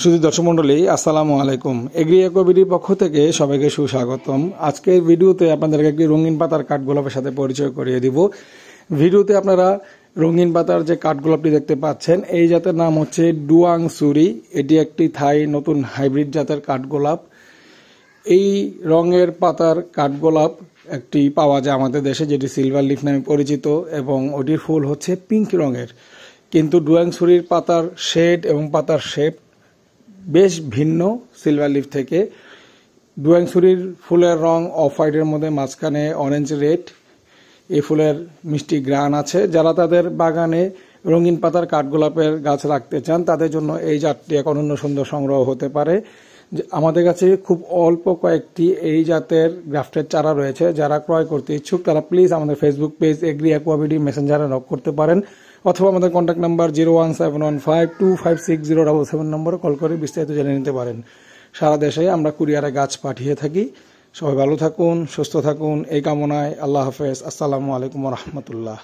শুধু দর্শক মণ্ডলী, আসসালামু আলাইকুম। এগ্রি অ্যাকোয়াবিডির পক্ষ থেকে সবাইকে সুস্বাগতম। আজকের ভিডিওতে আপনাদেরকে একটি রঙিন পাতার কাঠগোলাপের সাথে পরিচয় করিয়ে দিব। ভিডিওতে আপনারা রঙিন পাতার যে কাঠগোলাপটি দেখতে পাচ্ছেন, এই জাতের নাম হচ্ছে ডুয়াং সুরি। এটি একটি থাই নতুন হাইব্রিড জাতের কাঠগোলাপ। এই রঙের পাতার কাঠগোলাপ একটি পাওয়া যায় আমাদের দেশে, যেটি সিলভার লিফ নামে পরিচিত, এবং ওটির ফুল হচ্ছে পিঙ্ক রঙের। কিন্তু ডুয়াং সুরির পাতার শেড এবং পাতার শেপ বেশ ভিন্ন সিলভার লিফ থেকে। ডুয়াং সুরির ফুলের রং অফ হোয়াইটের মধ্যে, মাঝখানে অরেঞ্জ রেড। এই ফুলের মিষ্টি গ্রান আছে। যারা তাদের বাগানে রঙিন পাতার কাঠগোলাপের গাছ রাখতে চান, তাদের জন্য এই জাতটি এক অনন্য সুন্দর সংগ্রহ হতে পারে। আমাদের কাছে খুব অল্প কয়েকটি এই জাতের গ্রাফটের চারা রয়েছে। যারা ক্রয় করতে ইচ্ছুক তারা প্লিজ আমাদের ফেসবুক পেজ এগ্রি অ্যাকোয়াবিডি মেসেঞ্জারে নক করতে পারেন, অথবা আমাদের কন্ট্যাক্ট নাম্বার 01715256077 নম্বরে কল করে বিস্তারিত জেনে নিতে পারেন। সারা দেশে আমরা কুরিয়ারে গাছ পাঠিয়ে থাকি। সবাই ভালো থাকুন, সুস্থ থাকুন এই কামনায়। আল্লাহ হাফেজ। আসসালামু আলাইকুম ওয়া রাহমাতুল্লাহ।